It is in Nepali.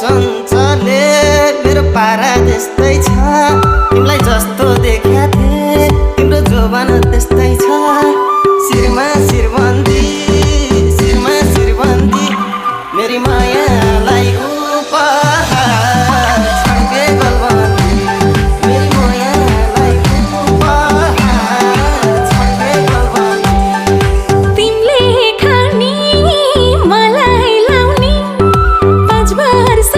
चञ्चले मेरो पारा त्यस्तै छ तिमीलाई जस्तो देख्या थिए तिम्रो जोबान त्यस्तै छ शिरमा शिरबन्दी शिरमा शिरबन्दी मेरी मायालाई उपहार छड्के गलबन्दी मेरी मायालाई उपहार छड्के गलबन्दी तिमीले खानी मलाई लाउने 5 वर्ष